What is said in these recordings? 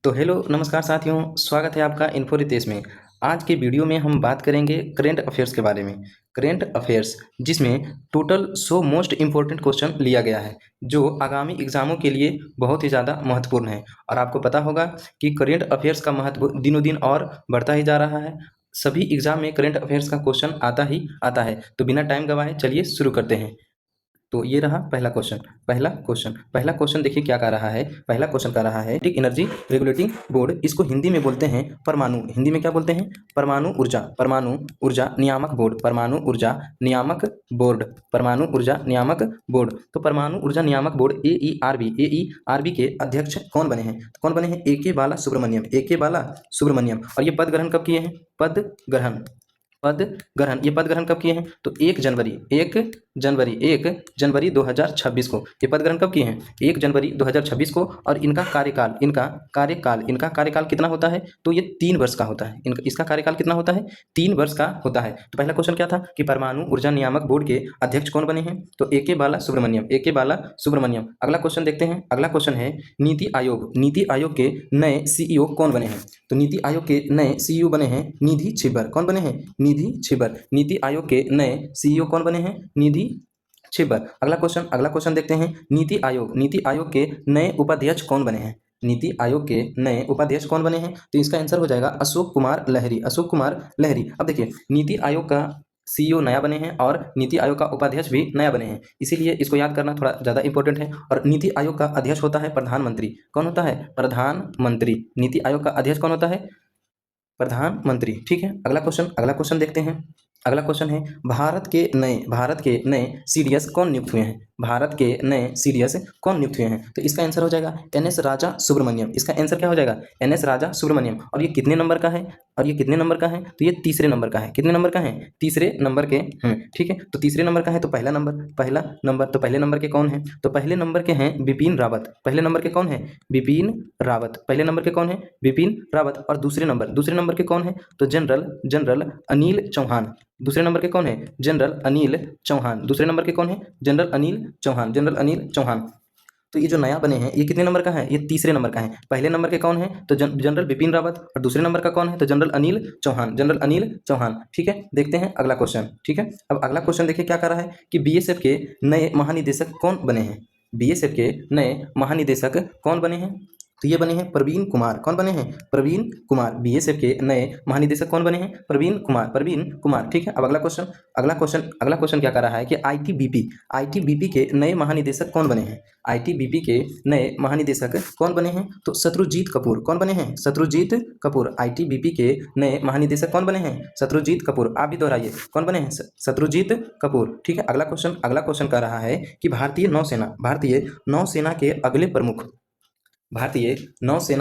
तो हेलो नमस्कार साथियों, स्वागत है आपका इन्फो रितेश में। आज के वीडियो में हम बात करेंगे करेंट अफेयर्स के बारे में। करेंट अफेयर्स जिसमें टोटल 100 मोस्ट इम्पोर्टेंट क्वेश्चन लिया गया है जो आगामी एग्जामों के लिए बहुत ही ज़्यादा महत्वपूर्ण है। और आपको पता होगा कि करेंट अफेयर्स का महत्व दिनों दिन और बढ़ता ही जा रहा है। सभी एग्जाम में करेंट अफेयर्स का क्वेश्चन आता ही आता है। तो बिना टाइम गवाए चलिए शुरू करते हैं। तो ये रहा पहला क्वेश्चन देखिए क्या कह रहा है। पहला क्वेश्चन कह रहा है एनर्जी रेगुलेटिंग बोर्ड, इसको हिंदी में बोलते हैं परमाणु, हिंदी में क्या बोलते हैं? परमाणु ऊर्जा नियामक बोर्ड, परमाणु ऊर्जा नियामक बोर्ड। तो परमाणु ऊर्जा नियामक बोर्ड ए ई आर बी के अध्यक्ष कौन बने हैं? तो कौन बने हैं? ए के बाला सुब्रमण्यम। और ये पद ग्रहण कब किए हैं? ये पद ग्रहण कब किए हैं? तो 1 जनवरी 2026 को ये पद ग्रहण कब किए हैं? 1 जनवरी 2026 को। और इनका कार्यकाल कितना होता है? तो ये 3 वर्ष का होता है। इसका कार्यकाल कितना होता है? 3 वर्ष का होता है। तो पहला क्वेश्चन क्या था कि परमाणु ऊर्जा नियामक बोर्ड के अध्यक्ष कौन बने हैं? तो ए के बाला सुब्रमण्यम। अगला क्वेश्चन देखते हैं। अगला क्वेश्चन है नीति आयोग के नए सीईओ कौन बने हैं? तो नीति आयोग के नए सीईओ बने हैं निधि छिब्बर। कौन बने हैं? निधि छिब्बर। नीति आयोग के नए सीईओ कौन बने हैं? निधि छिब्बर। अगला क्वेश्चन देखते हैं। नीति आयोग के नए उपाध्यक्ष कौन बने हैं? नीति आयोग के नए उपाध्यक्ष कौन बने हैं? तो इसका आंसर हो जाएगा अशोक कुमार लहरी। अब देखिए, नीति आयोग का सीईओ नया बने हैं और नीति आयोग का उपाध्यक्ष भी नया बने हैं, इसीलिए इसको याद करना थोड़ा ज़्यादा इंपॉर्टेंट है। और नीति आयोग का अध्यक्ष होता है प्रधानमंत्री। कौन होता है? प्रधानमंत्री। नीति आयोग का अध्यक्ष कौन होता है? प्रधानमंत्री। ठीक है। अगला क्वेश्चन देखते हैं। अगला क्वेश्चन है भारत के नए सीडीएस कौन नियुक्त हुए हैं? भारत के नए सीडीएस कौन नियुक्त हुए हैं? तो इसका आंसर हो जाएगा एनएस राजा सुब्रमण्यम। इसका आंसर क्या हो जाएगा? एनएस राजा सुब्रमण्यम। और ये कितने नंबर का है? तो ये तीसरे नंबर का है। कितने नंबर का है? तीसरे नंबर के ठीक है। तो तीसरे नंबर का है तो पहले नंबर के कौन है? तो पहले नंबर के हैं बिपिन रावत। पहले नंबर के कौन है? बिपिन रावत। पहले नंबर के कौन है? बिपिन रावत। और दूसरे नंबर के कौन है? तो जनरल अनिल चौहान। दूसरे नंबर के कौन है? जनरल अनिल चौहान। दूसरे नंबर के कौन है? जनरल अनिल चौहान। तो ये जो नया बने हैं ये कितने नंबर का है? ये तीसरे नंबर का है। पहले नंबर के कौन है? तो जनरल बिपिन रावत। और दूसरे नंबर का कौन है? तो जनरल अनिल चौहान। ठीक है। देखते हैं अगला क्वेश्चन। ठीक है। अब अगला क्वेश्चन देखिए क्या कर रहा है कि बीएसएफ के नए महानिदेशक कौन बने हैं? बीएसएफ के नए महानिदेशक कौन बने हैं? तो ये बने हैं प्रवीण कुमार। कौन बने हैं? प्रवीण कुमार। बीएसएफ के नए महानिदेशक कौन बने हैं? प्रवीण कुमार। ठीक है। अब अगला क्वेश्चन क्या कर रहा है कि आईटीबीपी के नए महानिदेशक कौन बने हैं? आईटीबीपी के नए महानिदेशक कौन बने हैं? तो शत्रुजीत कपूर। कौन बने हैं? शत्रुजीत कपूर। आईटीबीपी के नए महानिदेशक कौन बने हैं? शत्रुजीत कपूर। आप भी दोहराइए, कौन बने हैं? शत्रुजीत कपूर। ठीक है। अगला क्वेश्चन कह रहा है कि भारतीय नौसेना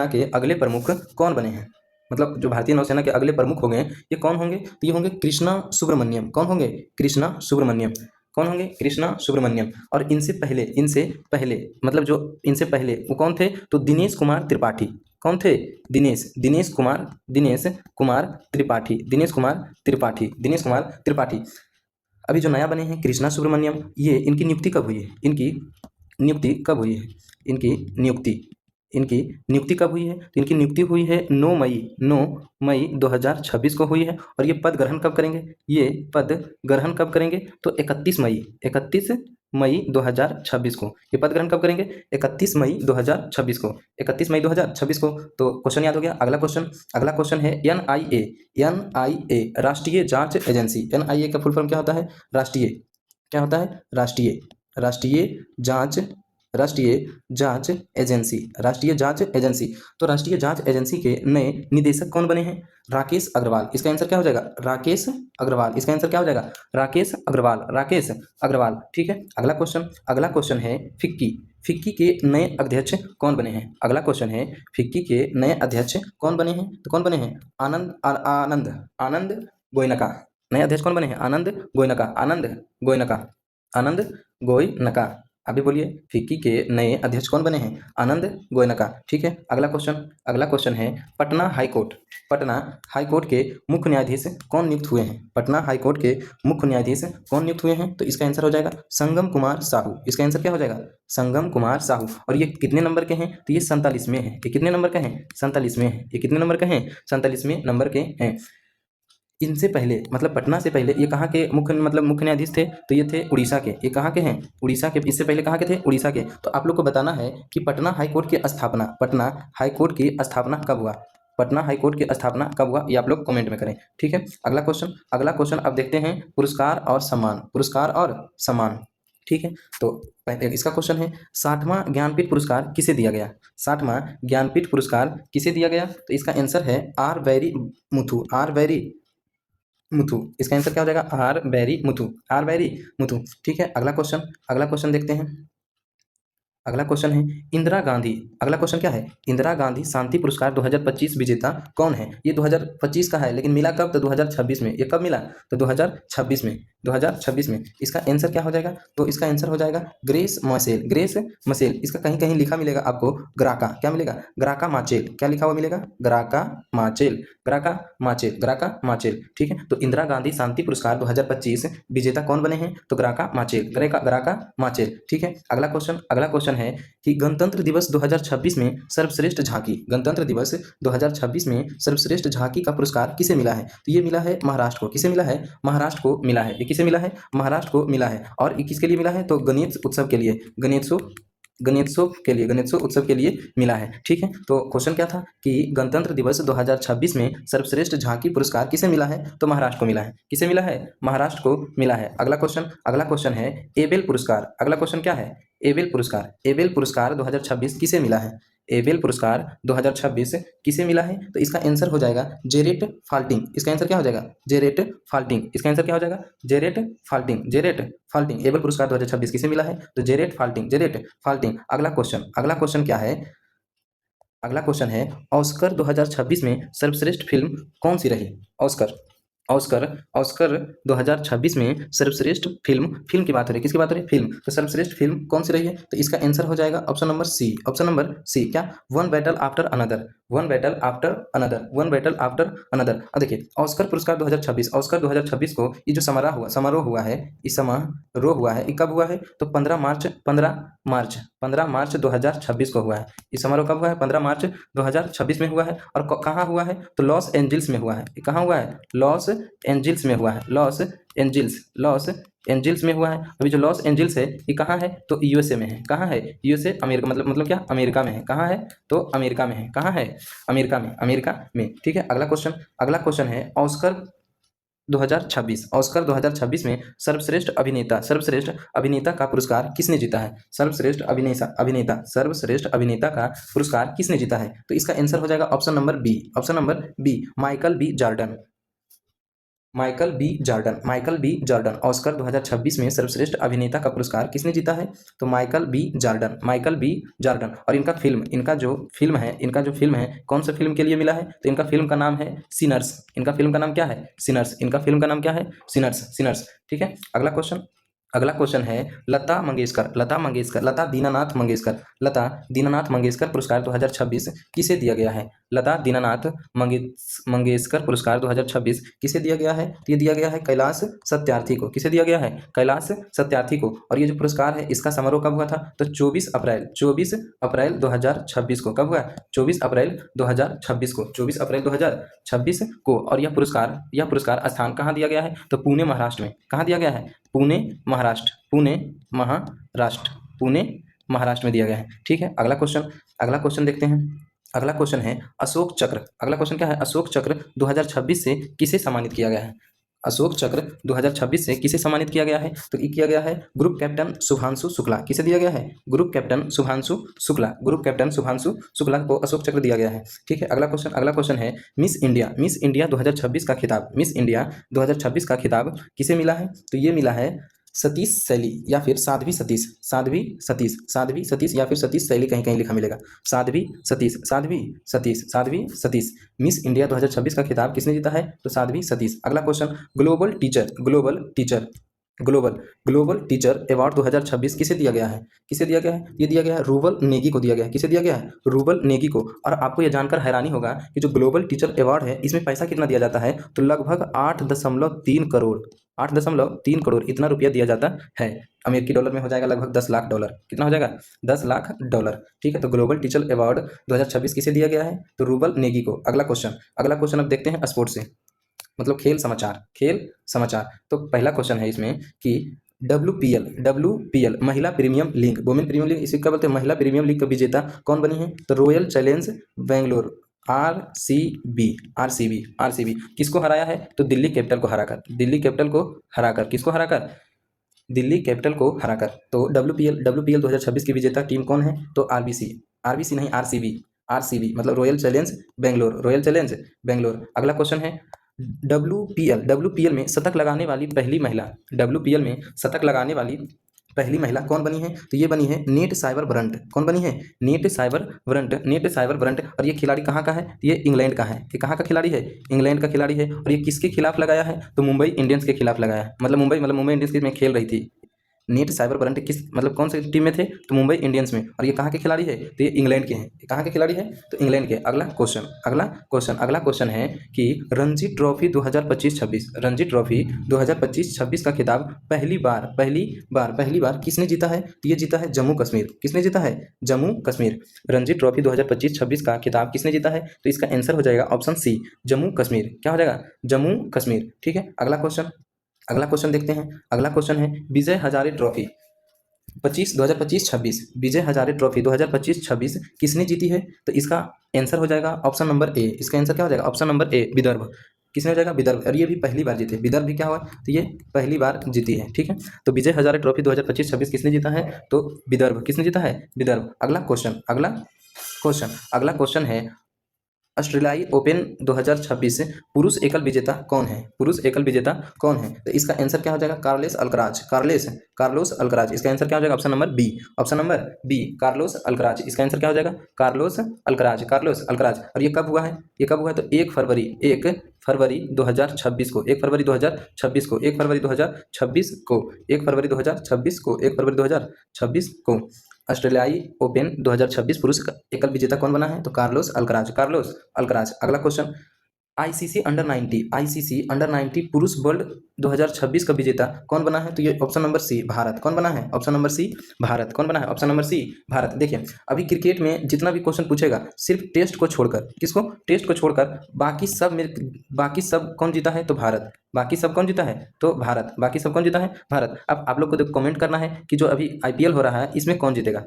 के अगले प्रमुख कौन बने हैं? मतलब जो भारतीय नौसेना के अगले प्रमुख हो गए ये कौन होंगे? तो ये होंगे कृष्णा सुब्रमण्यम। कौन होंगे? कृष्णा सुब्रमण्यम। और इनसे पहले मतलब जो इनसे पहले वो कौन थे? तो दिनेश कुमार त्रिपाठी। कौन थे? दिनेश कुमार त्रिपाठी। अभी जो नया बने हैं कृष्णा सुब्रमण्यम, ये इनकी नियुक्ति कब हुई है? इनकी नियुक्ति कब हुई है? तो इनकी नियुक्ति हुई है 9 मई 2026 को हुई है। और ये पद ग्रहण कब करेंगे? तो 31 मई 2026 को। ये पद ग्रहण कब करेंगे? 31 मई 2026 को। तो क्वेश्चन याद हो गया। अगला क्वेश्चन है एनआईए राष्ट्रीय जांच एजेंसी। एनआईए का फुल फॉर्म क्या होता है? राष्ट्रीय जांच एजेंसी। तो राष्ट्रीय जांच एजेंसी के नए निदेशक कौन बने हैं? राकेश अग्रवाल। इसका आंसर क्या हो जाएगा? राकेश अग्रवाल। ठीक है। अगला क्वेश्चन है फिक्की के नए अध्यक्ष कौन बने हैं? तो कौन बने हैं? आनंद गोयनका। नए अध्यक्ष कौन बने हैं? आनंद गोयनका। अभी बोलिए, फिक्की के नए अध्यक्ष कौन बने हैं? आनंद गोयनका। ठीक है, अगला क्वेश्चन है पटना हाई कोर्ट के मुख्य न्यायाधीश कौन नियुक्त हुए हैं? पटना हाई कोर्ट के मुख्य न्यायाधीश कौन नियुक्त हुए हैं? तो इसका आंसर हो जाएगा संगम कुमार साहू। इसका आंसर क्या हो जाएगा? संगम कुमार साहू। और ये कितने नंबर के हैं? तो ये 47वें हैं। ये कितने नंबर के हैं? 47वें हैं। ये कितने नंबर के हैं? 47वें नंबर के हैं। इनसे पहले मतलब पटना से पहले ये कहाँ के मुख्य न्यायाधीश थे? तो ये थे उड़ीसा के। ये कहाँ के हैं? उड़ीसा के। इससे पहले कहाँ के थे? उड़ीसा के। तो आप लोग को बताना है कि पटना हाई कोर्ट की स्थापना कब हुआ? पटना हाई कोर्ट की स्थापना कब हुआ? ये आप लोग कमेंट में करें। ठीक है, अगला क्वेश्चन अब देखते हैं पुरस्कार और सम्मान। ठीक है, तो पहले इसका क्वेश्चन है 60वां ज्ञानपीठ पुरस्कार किसे दिया गया? 60वां ज्ञानपीठ पुरस्कार किसे दिया गया? तो इसका आंसर है आर वेरी मुथु। इसका आंसर क्या हो जाएगा? R Vairamuthu. ठीक है, अगला क्वेश्चन देखते हैं। अगला क्वेश्चन है इंदिरा गांधी। अगला क्वेश्चन क्या है? इंदिरा गांधी शांति पुरस्कार 2025 विजेता कौन है? ये 2025 का है, लेकिन मिला कब? तो 2026 में। ये कब मिला? तो 2026 में। इसका आंसर क्या हो जाएगा? तो इसका आंसर हो जाएगा ग्रेस मसेल। इसका कहीं कहीं लिखा मिलेगा आपको ग्राका। क्या मिलेगा? ग्राका माचेल। क्या लिखा हुआ मिलेगा? ग्राका माचेल। ठीक है, तो इंदिरा गांधी शांति पुरस्कार 2025 विजेता कौन बने हैं? तो ग्राका माचेल। ठीक है, अगला क्वेश्चन है कि गणतंत्र दिवस 2026 में सर्वश्रेष्ठ झांकी का पुरस्कार किसे मिला है? तो ये मिला है महाराष्ट्र को। किसे मिला है? महाराष्ट्र को मिला है। ये किसे मिला है? महाराष्ट्र को मिला है। और ये किसके लिए मिला है? तो गणेशोत्सव के लिए मिला है। ठीक है, तो क्वेश्चन क्या था कि गणतंत्र दिवस 2026 में सर्वश्रेष्ठ झांकी पुरस्कार किसे मिला है? तो महाराष्ट्र को मिला है। किसे मिला है? महाराष्ट्र को मिला है। अगला क्वेश्चन है एबेल पुरस्कार। अगला क्वेश्चन क्या है? एबेल पुरस्कार 2026 किसे मिला है? एबेल पुरस्कार 2026 किसे मिला है? तो इसका आंसर हो जाएगा जेरेट फाल्टिंग। इसका आंसर क्या हो जाएगा? जेरेट फाल्टिंग। एबेल पुरस्कार 2026 किसे मिला है? तो जेरेट फाल्टिंग। अगला क्वेश्चन क्या है? अगला क्वेश्चन है ऑस्कर 2026 में सर्वश्रेष्ठ फिल्म कौन सी रही? ऑस्कर 2026 में सर्वश्रेष्ठ फिल्म की बात हो रही है। किसकी बात हो रही है? फिल्म। तो सर्वश्रेष्ठ फिल्म कौन सी रही है? तो इसका आंसर हो जाएगा ऑप्शन नंबर सी। क्या? One battle after another. अब देखिए ऑस्कर पुरस्कार 2026 को ये जो समारोह हुआ है, ये कब हुआ है? तो 15 मार्च 2026 को हुआ है। ये समारोह कब हुआ है? 15 मार्च 2026 में हुआ है। और कहाँ हुआ है? तो लॉस एंजिल्स में हुआ है। ये कहाँ हुआ है? लॉस एंजिल्स में हुआ है। अभी जो लॉस एंजिल्स है ये कहाँ है? तो यूएसए में है। कहाँ है? USA, America. मतलब क्या? अमेरिका में है। कहाँ है? तो अमेरिका में है। कहाँ है? अमेरिका में। ठीक है, अगला क्वेश्चन है ऑस्कर 2026 में सर्वश्रेष्ठ अभिनेता का पुरस्कार किसने जीता है? सर्वश्रेष्ठ अभिनेता का पुरस्कार किसने जीता है? तो इसका आंसर हो जाएगा option number B Michael B Jordan. Oscar 2026 में सर्वश्रेष्ठ अभिनेता का पुरस्कार किसने जीता है? तो माइकल बी जॉर्डन। और इनका जो फिल्म है कौन सा फिल्म के लिए मिला है? तो इनका फिल्म का नाम है सिनर्स। इनका फिल्म का नाम क्या है? सिनर्स। ठीक है, अगला क्वेश्चन है लता दीनानाथ मंगेशकर पुरस्कार 2026 किसे दिया गया है? लता दीनानाथ मंगेशकर पुरस्कार 2026 किसे दिया गया है? तो ये दिया गया है कैलाश सत्यार्थी को। किसे दिया गया है? कैलाश सत्यार्थी को। और ये जो पुरस्कार है इसका समारोह कब हुआ था? तो 24 अप्रैल 2026 को। कब हुआ? 24 अप्रैल 2026 को। और यह पुरस्कार स्थान कहाँ दिया गया है? तो पुणे, महाराष्ट्र में। कहाँ दिया गया है? पुणे महाराष्ट्र में दिया गया है। ठीक है, अगला क्वेश्चन देखते हैं। अगला क्वेश्चन है अशोक चक्र। अगला क्वेश्चन क्या है? अशोक चक्र 2026 से किसे सम्मानित किया गया है? अशोक चक्र 2026 से किसे सम्मानित किया गया है? तो ये किया गया है ग्रुप कैप्टन शुभांशु शुक्ला। किसे दिया गया है? ग्रुप कैप्टन शुभांशु शुक्ला को अशोक चक्र दिया गया है। ठीक है, अगला क्वेश्चन है मिस इंडिया 2026 का खिताब किसे मिला है? तो ये मिला है सतीश शैली या फिर साध्वी सतीश या फिर सतीश शैली, कहीं कहीं लिखा मिलेगा। साध्वी सतीश। मिस इंडिया 2026 का खिताब किसने जीता है? तो साध्वी सतीश। अगला question global teacher global global teacher award 2026 किसे दिया गया है? किसे दिया गया है? ये दिया गया है रूबल नेगी को दिया गया है। किसे दिया गया है? रूबल नेगी को। और आपको ये जानकर हैरानी होगा कि जो ग्लोबल टीचर अवार्ड है इसमें पैसा कितना दिया जाता है, तो लगभग 8.3 करोड़ 8.3 करोड़ इतना रुपया दिया जाता है। अमेरिकी डॉलर में हो जाएगा लगभग 10 लाख डॉलर। कितना हो जाएगा? 10 लाख डॉलर। ठीक है, तो ग्लोबल टीचर अवार्ड 2026 किसे दिया गया है? तो रूबल नेगी को। अगला क्वेश्चन अब देखते हैं स्पोर्ट्स से, मतलब खेल समाचार। तो पहला क्वेश्चन है इसमें कि WPL महिला premium league, women premium league, इसे क्या बोलते हैं? महिला प्रीमियम लीग का विजेता कौन बनी है? तो रॉयल चैलेंज बेंगलोर, RCB किसको हराया है? तो दिल्ली कैपिटल को हराकर किसको हराकर? दिल्ली कैपिटल को हराकर। तो WPL 2026 की विजेता टीम कौन है? तो RBC नहीं, RCB मतलब रॉयल चैलेंज बेंगलोर। अगला क्वेश्चन है WPL में शतक लगाने वाली पहली महिला कौन बनी है? तो ये बनी है नेट साइबर ब्रंट। कौन बनी है? Net Sciver Brunt. और ये खिलाड़ी कहाँ का है? ये इंग्लैंड का है। ये कहाँ का खिलाड़ी है? इंग्लैंड का खिलाड़ी है। और ये किसके खिलाफ लगाया है? तो मुंबई इंडियंस के खिलाफ लगाया है। मतलब मुंबई इंडियंस में खेल रही थी। नेट साइबर ब्रंट किस मतलब कौन सी टीम में थे? तो मुंबई इंडियंस में। और ये कहाँ के खिलाड़ी है? तो ये इंग्लैंड के हैं। ये कहाँ के खिलाड़ी है? तो इंग्लैंड के। अगला क्वेश्चन है कि रणजी ट्रॉफी 2025-26 का खिताब पहली बार किसने जीता है? तो ये जीता है जम्मू कश्मीर। किसने जीता है? जम्मू कश्मीर। रणजी ट्रॉफी 2025-26 का खिताब किसने जीता है? तो इसका आंसर हो जाएगा ऑप्शन सी, जम्मू कश्मीर। क्या हो जाएगा? जम्मू कश्मीर। ठीक है, अगला क्वेश्चन देखते हैं। अगला क्वेश्चन है विजय हजारे ट्रॉफी 2025-26 विजय हजारे ट्रॉफी 2025-26 किसने जीती है? तो इसका आंसर हो जाएगा ऑप्शन नंबर ए। इसका आंसर क्या हो जाएगा? ऑप्शन नंबर ए, विदर्भ। किसने हो जाएगा? विदर्भ। और ये भी पहली बार जीते। विदर्भ भी क्या हुआ? तो ये पहली बार जीती है। ठीक है, तो विजय हजारे ट्रॉफी 2025-26 किसने जीता है? तो विदर्भ। किसने जीता है? विदर्भ। अगला क्वेश्चन है ऑस्ट्रेलियाई ओपन 2026 पुरुष एकल विजेता कौन है? तो इसका आंसर क्या हो जाएगा? Carlos Alcaraz. इसका आंसर क्या हो जाएगा? Option number B, Carlos Alcaraz. इसका आंसर क्या हो जाएगा? Carlos Alcaraz. और ये कब हुआ है? तो 1 फरवरी 2026 को ऑस्ट्रेलियाई ओपन 2026 पुरुष एकल विजेता कौन बना है? तो कार्लोस अल्कराज। अगला क्वेश्चन आईसीसी अंडर 90 पुरुष वर्ल्ड 2026 का विजेता कौन बना है? तो ये ऑप्शन नंबर सी, भारत। कौन बना है? Option number C, Bharat. देखिए, अभी क्रिकेट में जितना भी क्वेश्चन पूछेगा सिर्फ टेस्ट को छोड़कर, बाकी सब कौन जीता है? तो भारत। बाकी सब कौन जीता है? भारत। अब आप लोग को कमेंट करना है कि जो अभी IPL हो रहा है इसमें कौन जीतेगा?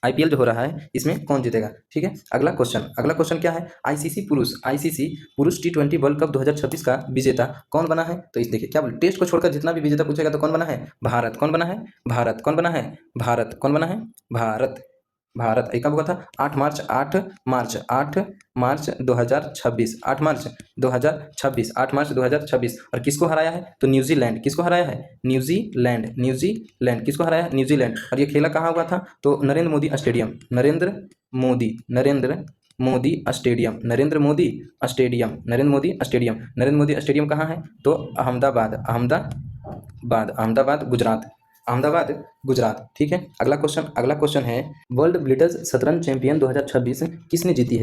IPL जो हो रहा है इसमें कौन जीतेगा? ठीक है, अगला क्वेश्चन क्या है? आईसीसी पुरुष T20 वर्ल्ड कप 2026 का विजेता कौन बना है? तो इस देखिए क्या बोले, टेस्ट को छोड़कर जितना भी विजेता पूछेगा तो कौन बना है? भारत। कौन बना है? भारत। एक कब हुआ था? 8 मार्च 2026। 8 मार्च 2026। और किसको हराया है? तो न्यूजीलैंड। किसको हराया है? न्यूजीलैंड। किसको हराया है? न्यूजीलैंड। और ये खेला कहाँ हुआ था? तो नरेंद्र मोदी स्टेडियम कहाँ है? तो अहमदाबाद, गुजरात। ठीक है, अगला क्वेश्चन है वर्ल्ड ब्लिट्ज शतरंज चैंपियन 2026 किसने जीती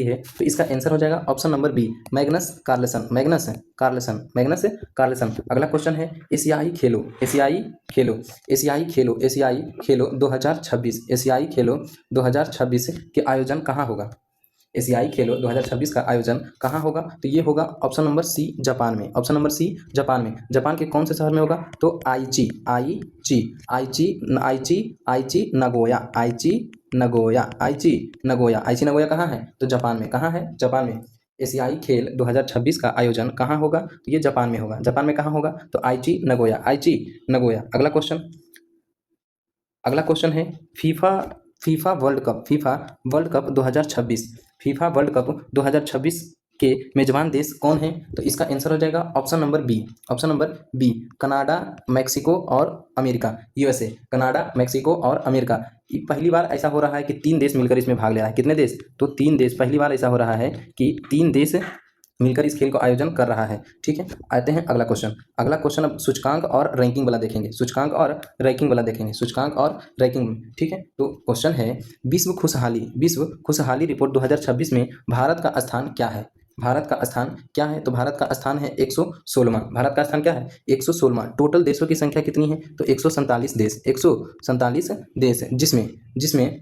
है? तो इसका आंसर हो जाएगा option number B, Magnus Carlsen. अगला क्वेश्चन है एशियाई खेलो 2026 के आयोजन कहाँ होगा? एशियाई खेलो 2026 का आयोजन कहाँ होगा? तो ये होगा ऑप्शन नंबर सी, जापान में। जापान के कौन से शहर में होगा? तो आईची नगोया कहाँ है? तो जापान में। कहाँ है? जापान में। एशियाई खेल 2026 का आयोजन कहाँ होगा? तो ये जापान में होगा। जापान में कहाँ होगा? तो आईची नगोया। अगला क्वेश्चन है फीफा वर्ल्ड कप 2026 के मेजबान देश कौन है? तो इसका आंसर हो जाएगा option number B, Canada, Mexico और अमेरिका। USA, कनाडा, मैक्सिको और अमेरिका। पहली बार ऐसा हो रहा है कि 3 देश मिलकर इसमें भाग ले रहा है। कितने देश? तो 3 देश। पहली बार ऐसा हो रहा है कि 3 देश मिलकर इस खेल को आयोजन कर रहा है। ठीक है, आते हैं अगला क्वेश्चन। अगला क्वेश्चन अब सूचकांक और रैंकिंग वाला देखेंगे, सूचकांक और रैंकिंग वाला देखेंगे, सूचकांक और रैंकिंग। ठीक है, तो क्वेश्चन है विश्व खुशहाली रिपोर्ट 2026 में भारत का स्थान क्या है? भारत का स्थान क्या है? तो भारत का स्थान है 116वां। भारत का स्थान क्या है? 116वां। टोटल देशों की संख्या कितनी है? तो 147 देश, 147 देश, जिसमें जिसमें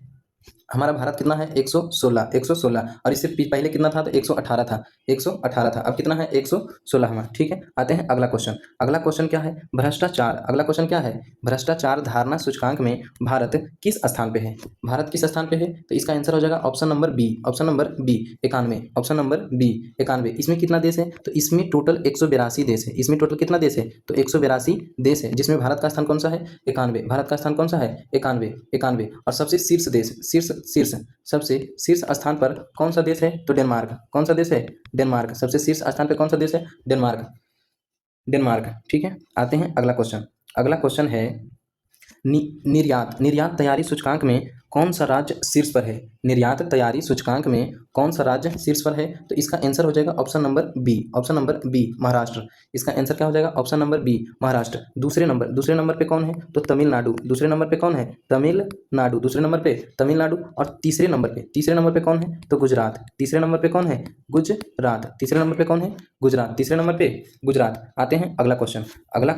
हमारा भारत कितना है? 116 और इससे पहले कितना था? तो 118 था, 118 था। अब कितना है? 116वां। ठीक है, आते हैं अगला क्वेश्चन। अगला क्वेश्चन क्या है? भ्रष्टाचार। अगला क्वेश्चन क्या है? भ्रष्टाचार धारणा सूचकांक में भारत किस स्थान पे है? भारत किस स्थान पे है? तो इसका आंसर हो जाएगा option number B, option number B 91, option number B 91। इसमें कितना देश है? तो इसमें टोटल 182 देश है। इसमें टोटल कितना देश है? तो 182 देश है, जिसमें भारत का स्थान कौन सा है? 91। भारत का स्थान कौन सा है? 91। और सबसे शीर्ष देश, सबसे शीर्ष स्थान पर कौन सा देश है? तो डेनमार्क। कौन सा देश है? डेनमार्क। सबसे शीर्ष स्थान पर कौन सा देश है? डेनमार्क। ठीक है, आते हैं अगला क्वेश्चन। अगला क्वेश्चन है निर्यात तैयारी सूचकांक में कौन सा राज्य शीर्ष पर है? निर्यात तैयारी सूचकांक में कौन सा राज्य शीर्ष पर है? तो इसका आंसर हो जाएगा option number B, option number B Maharashtra. इसका आंसर क्या हो जाएगा? Option number B Maharashtra. दूसरे नंबर पे कौन है? तो तमिलनाडु। दूसरे नंबर पे कौन है? तमिलनाडु। दूसरे नंबर पे तमिलनाडु। और तीसरे नंबर पे कौन है? तो गुजरात। तीसरे नंबर पे कौन है? गुजरात। तीसरे नंबर पे कौन है? गुजरात। तीसरे नंबर पे गुजरात। आते हैं अगला क्वेश्चन। अगला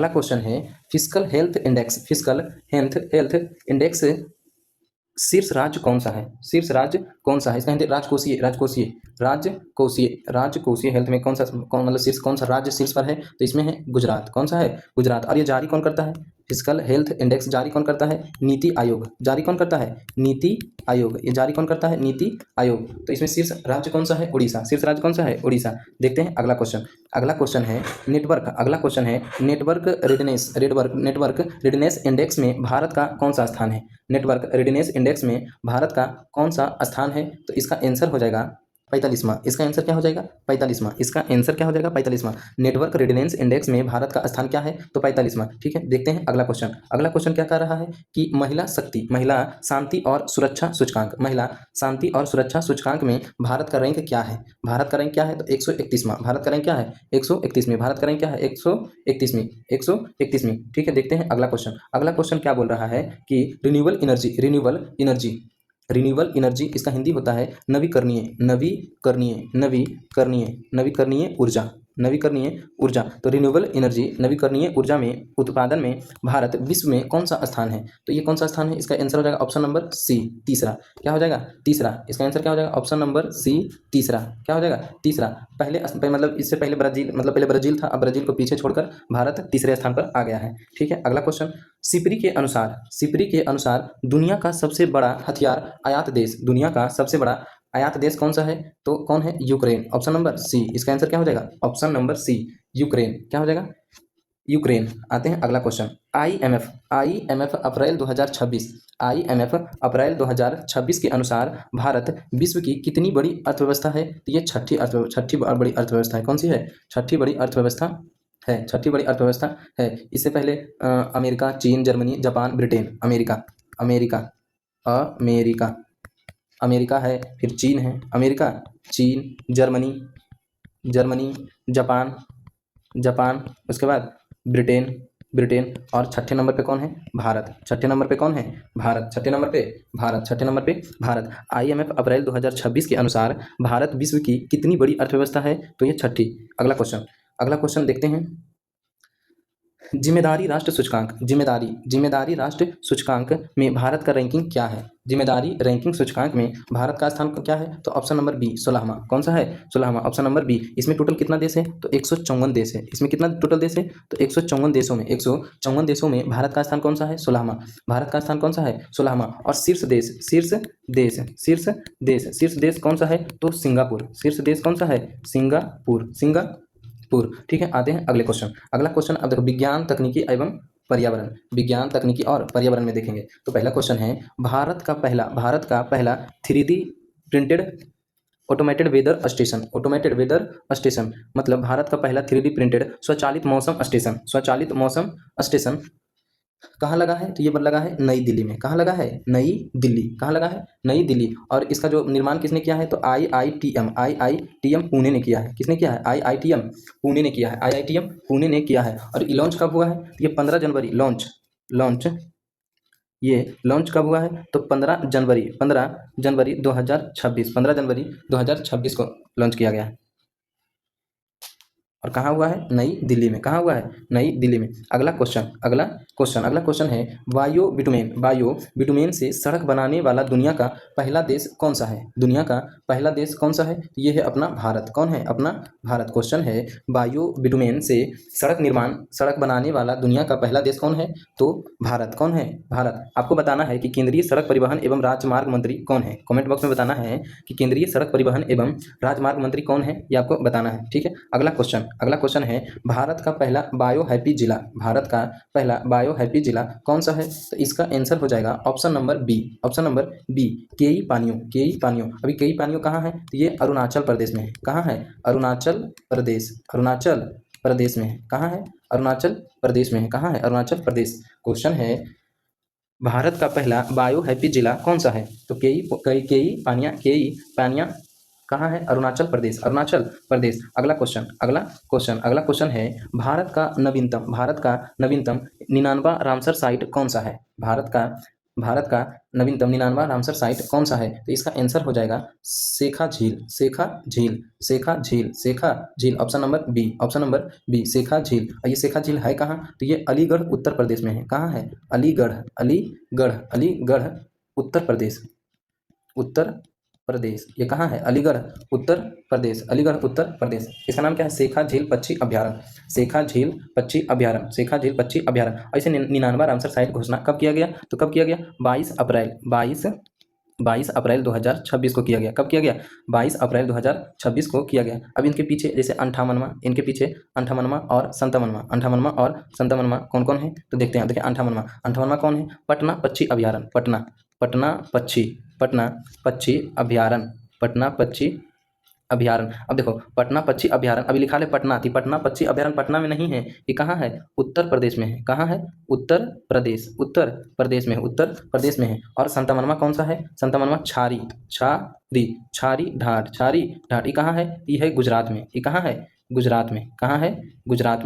क्वेश्चन है फिजिकल हेल्थ इंडेक्स शीर्ष राज्य कौन सा है? शीर्ष राज्य कौन सा है? इसका हिंदी राजकोषीय हेल्थ में मतलब शीर्ष कौन सा राज्य शीर्ष पर है? तो इसमें है गुजरात। कौन सा है? गुजरात। और ये जारी कौन करता है? फिजिकल हेल्थ इंडेक्स जारी कौन करता है? नीति आयोग। जारी कौन करता है? नीति आयोग। ये जारी कौन करता है? नीति आयोग। तो इसमें शीर्ष राज्य कौन सा है? उड़ीसा। शीर्ष राज्य कौन सा है? उड़ीसा। देखते हैं अगला क्वेश्चन। अगला क्वेश्चन है नेटवर्क रेडनेस इंडेक्स में भारत का कौन सा स्थान है? नेटवर्क रेडनेस इंडेक्स में भारत का कौन सा स्थान है? तो इसका आंसर हो जाएगा 45वां। इसका आंसर क्या हो जाएगा? 45वां। इसका आंसर क्या हो जाएगा? 45वां। नेटवर्क रेडनेस इंडेक्स में भारत का स्थान क्या है? तो 45वां। ठीक है, देखते हैं अगला क्वेश्चन। अगला क्वेश्चन क्या कर रहा है कि महिला शांति और सुरक्षा सूचकांक में भारत का रैंक क्या है? भारत का रैंक क्या है? तो 131वां। भारत का रैंक क्या है? 131वें। भारत का रैंक क्या है? 131वीं। ठीक है, देखते हैं अगला क्वेश्चन। अगला क्वेश्चन क्या बोल रहा है कि रिन्यूएबल एनर्जी इसका हिंदी होता है नवीकरणीय ऊर्जा। तो रिन्यूएबल एनर्जी, नवीकरणीय ऊर्जा में उत्पादन में भारत विश्व में कौन सा स्थान है? तो ये कौन सा स्थान है? इसका आंसर हो जाएगा ऑप्शन नंबर सी, तीसरा। क्या हो जाएगा? तीसरा। इसका आंसर क्या हो जाएगा? ऑप्शन नंबर सी, तीसरा। क्या हो जाएगा? तीसरा। मतलब इससे पहले ब्राजील था, अब ब्राजील को पीछे छोड़कर भारत तीसरे स्थान पर आ गया है। ठीक है, अगला क्वेश्चन। सिपरी के अनुसार दुनिया का सबसे बड़ा हथियार आयात देश कौन सा है? तो कौन है? यूक्रेन। Option number C. इसका आंसर क्या हो जाएगा? Option number C, Ukraine. क्या हो जाएगा? यूक्रेन। आते हैं अगला क्वेश्चन। आईएमएफ अप्रैल 2026 के अनुसार भारत विश्व की कितनी बड़ी अर्थव्यवस्था है? तो ये छठी बड़ी अर्थव्यवस्था है। कौन सी है? छठी बड़ी अर्थव्यवस्था है। इससे पहले अमेरिका, चीन, जर्मनी, जापान, ब्रिटेन। अमेरिका है, फिर चीन है। अमेरिका, चीन, जर्मनी, जापान, उसके बाद ब्रिटेन और छठे नंबर पे कौन है? भारत। छठे नंबर पे भारत। आईएमएफ अप्रैल 2026 के अनुसार भारत विश्व की कितनी बड़ी अर्थव्यवस्था है? तो ये छठी। अगला क्वेश्चन देखते हैं। जिम्मेदारी राष्ट्र सूचकांक में भारत का रैंकिंग क्या है? जिम्मेदारी रैंकिंग सूचकांक में भारत का स्थान क्या है? तो ऑप्शन नंबर बी, 16वां। कौन सा है? 16वां, ऑप्शन नंबर बी। इसमें टोटल कितना देश है? तो 154 देश है। इसमें कितना टोटल देश है? तो 154 देशों में भारत का स्थान कौन सा है? 16वां। भारत का स्थान कौन सा है? 16वां। और शीर्ष देश कौन सा है? तो सिंगापुर। शीर्ष देश कौन सा है? सिंगापुर। ठीक है, आते हैं अगले क्वेश्चन। अगला क्वेश्चन अब देखो, विज्ञान तकनीकी और पर्यावरण में देखेंगे। तो पहला क्वेश्चन है भारत का पहला 3D printed automated weather station मतलब भारत का पहला 3D प्रिंटेड स्वचालित मौसम स्टेशन कहाँ लगा है? तो ये लगा है नई दिल्ली में। कहाँ लगा है? नई दिल्ली। कहाँ लगा है? नई दिल्ली। और इसका जो निर्माण किसने किया है? तो आईआईटीएम पुणे ने किया है। किसने किया है? आईआईटीएम पुणे ने किया है। आईआईटीएम पुणे ने किया है। और ये लॉन्च कब हुआ है? तो ये 15 जनवरी लॉन्च ये लॉन्च कब हुआ है? तो 15 जनवरी 2026, 15 जनवरी 2026 को लॉन्च किया गया है। और कहाँ हुआ है? नई दिल्ली में। कहाँ हुआ है? नई दिल्ली में। अगला क्वेश्चन है, बायो बिटुमेन से सड़क बनाने वाला दुनिया का पहला देश कौन सा है? दुनिया का पहला देश कौन सा है? ये है अपना भारत। कौन है? अपना भारत। क्वेश्चन है, बायो बिटुमेन से सड़क बनाने वाला दुनिया का पहला देश कौन है? तो भारत। कौन है? भारत। आपको बताना है कि केंद्रीय सड़क परिवहन एवं राजमार्ग मंत्री कौन है। कमेंट बॉक्स में बताना है कि केंद्रीय सड़क परिवहन एवं राजमार्ग मंत्री कौन है, ये आपको बताना है। ठीक है। अगला क्वेश्चन है, भारत का पहला बायो हैप्पी जिला कौन सा है? तो इसका आंसर हो जाएगा ऑप्शन नंबर बी, केई पानियो। अभी केई पानियो कहाँ है? तो ये अरुणाचल प्रदेश में है। कहाँ है? अरुणाचल प्रदेश में है। कहाँ है? अरुणाचल प्रदेश में है। कहाँ है? अरुणाचल प्रदेश। क्वेश्चन है, भारत का पहला बायो हैप्पी जिला कौन सा है? तो केई पानिया कहाँ है? अरुणाचल प्रदेश। अगला क्वेश्चन है, भारत का नवीनतम 99वां रामसर साइट कौन सा है? भारत का नवीनतम 99वां रामसर साइट कौन सा है? तो इसका आंसर हो जाएगा शेखा झील। ऑप्शन नंबर बी शेखा झील। और ये शेखा झील है कहाँ? तो ये अलीगढ़ उत्तर प्रदेश में है। कहाँ है? अलीगढ़ उत्तर प्रदेश। ये कहाँ है? अलीगढ़ उत्तर प्रदेश। इसका नाम क्या है? शेखा झील पक्षी अभ्यारण्य। और इसे 99वां रामसर साइट घोषणा कब किया गया? तो कब किया गया? 22 अप्रैल 2026 को किया गया। कब किया गया? 22 अप्रैल 2026 को किया गया। अब इनके पीछे जैसे 58वां और 57वां कौन कौन है? तो देखते हैं। देखिए 58वां कौन है? पटना पक्षी अभ्यारण्य। अब देखो पटना पक्षी अभ्यारण्य अभी लिखा है पटना थी। पटना पक्षी अभ्यारण्य पटना में नहीं है। ये कहाँ है? उत्तर प्रदेश में है। कहाँ है? उत्तर प्रदेश में है। और 57वां कौन सा है? 57वां छारी ढाट। ये कहाँ है? ये है गुजरात में। ये कहाँ है? गुजरात में। कहाँ है? गुजरात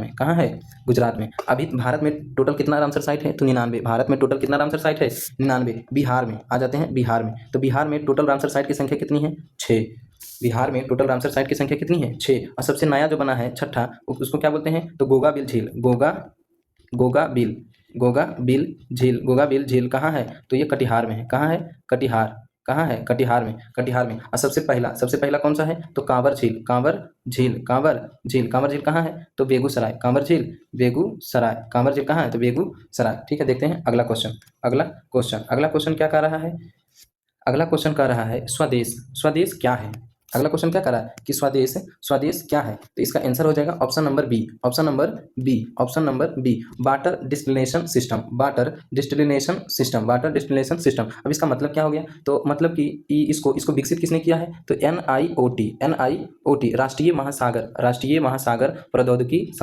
में। अभी भारत में टोटल कितना रामसर साइट है? तो 99। भारत में टोटल कितना रामसर साइट है? 99। बिहार में आ जाते हैं। बिहार में तो बिहार में टोटल रामसर साइट की संख्या कितनी है? 6। बिहार में टोटल रामसर साइट की संख्या कितनी है? 6। और सबसे नया जो बना है छठा, उसको क्या बोलते हैं? तो गोगा बिल झील कहाँ है? तो ये कटिहार में है। कहाँ है? कटिहार में। और सबसे पहला कौन सा है? तो कांवर झील कहाँ है? तो बेगूसराय। कांवर झील कहाँ है? तो बेगूसराय। ठीक है। देखते हैं अगला क्वेश्चन क्या कह रहा है? अगला क्वेश्चन कह रहा है स्वदेश क्या है? अगला क्वेश्चन क्या कर रहा है कि स्वदेश क्या है? तो इसका आंसर हो जाएगा option number B water distillation system. अब इसका मतलब क्या हो गया? तो मतलब कि इसको विकसित किसने किया है? तो NIOT राष्ट्रीय महासागर प्रौद्योगिकी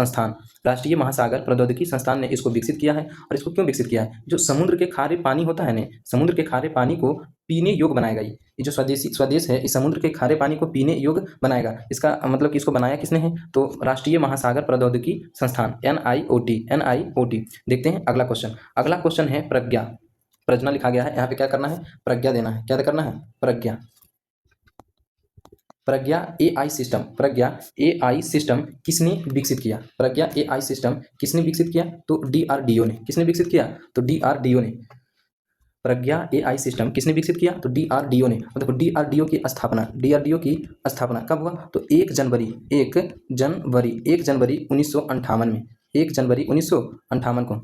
संस्थान ने इसको विकसित किया है। और इसको क्यों विकसित किया है? जो समुद्र के खारे पानी होता है ना, समुद्र के खारे पानी को पीने योग्य बनाएगा। ये जो स्वदेश है, इस समुद्र के खारे पानी को पीने योग्य बनाएगा। इसका मतलब कि इसको बनाया किसने है? तो राष्ट्रीय महासागर प्रौद्योगिकी संस्थान NIOT। देखते हैं अगला क्वेश्चन है प्रज्ञा लिखा गया है। यहाँ पे क्या करना है? प्रज्ञा देना है। क्या करना है? प्रज्ञा AI सिस्टम किसने विकसित किया? तो DRDO ने। किसने विकसित किया? तो DRDO ने। प्रज्ञा AI सिस्टम किसने विकसित किया? तो DRDO ने। देखो DRDO की स्थापना कब हुआ? तो 1 जनवरी 1958 में। 1 जनवरी 1958 को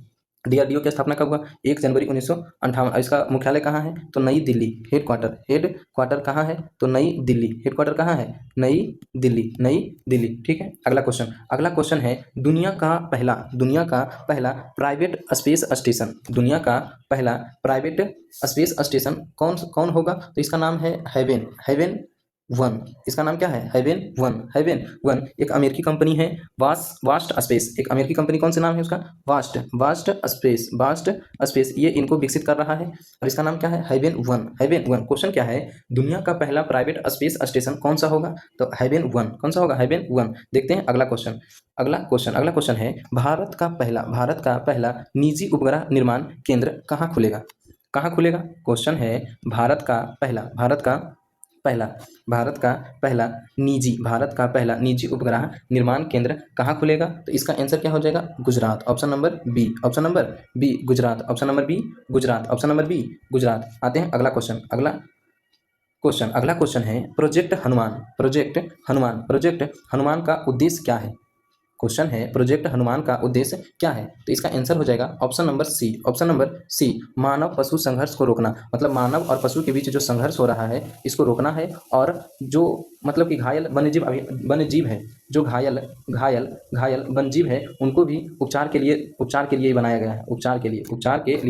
DRDO की स्थापना कब हुआ? 1 जनवरी 1958। इसका मुख्यालय कहाँ है? तो नई दिल्ली। हेडक्वार्टर कहाँ है? तो नई दिल्ली। हेडक्वार्टर कहाँ है? नई दिल्ली। ठीक है। अगला क्वेश्चन है दुनिया का पहला प्राइवेट स्पेस स्टेशन कौन होगा? तो इसका नाम है हेवन वन, इसका नाम क्या है? Haven One, Haven One. एक अमेरिकी कंपनी है वास्ट स्पेस, एक अमेरिकी कंपनी, कौन सा नाम है उसका? वास्ट स्पेस, वास्ट स्पेस, ये इनको विकसित कर रहा है और इसका नाम क्या है? Haven One, Haven One. Question क्या है? दुनिया का पहला प्राइवेट स्पेस स्टेशन कौन सा होगा? तो हेवन वन, कौन सा होगा? Haven One. देखते हैं अगला क्वेश्चन, अगला क्वेश्चन है भारत का पहला निजी उपग्रह निर्माण केंद्र कहाँ खुलेगा? कहाँ खुलेगा? क्वेश्चन है भारत का पहला निजी उपग्रह निर्माण केंद्र कहाँ खुलेगा? तो इसका आंसर क्या हो जाएगा? Gujarat, option number B, option number B Gujarat, option number B Gujarat, option number B Gujarat. आते हैं अगला क्वेश्चन, अगला क्वेश्चन है प्रोजेक्ट हनुमान का उद्देश्य क्या है? क्वेश्चन है प्रोजेक्ट हनुमान का उद्देश्य क्या है? तो इसका आंसर हो जाएगा ऑप्शन नंबर सी मानव पशु संघर्ष को रोकना। मतलब मानव और पशु के बीच जो संघर्ष हो रहा है इसको रोकना है, और जो मतलब कि घायल वन्यजीव है, जो घायल वन्यजीव है उनको भी उपचार के लिए ही बनाया गया है। उपचार के लिए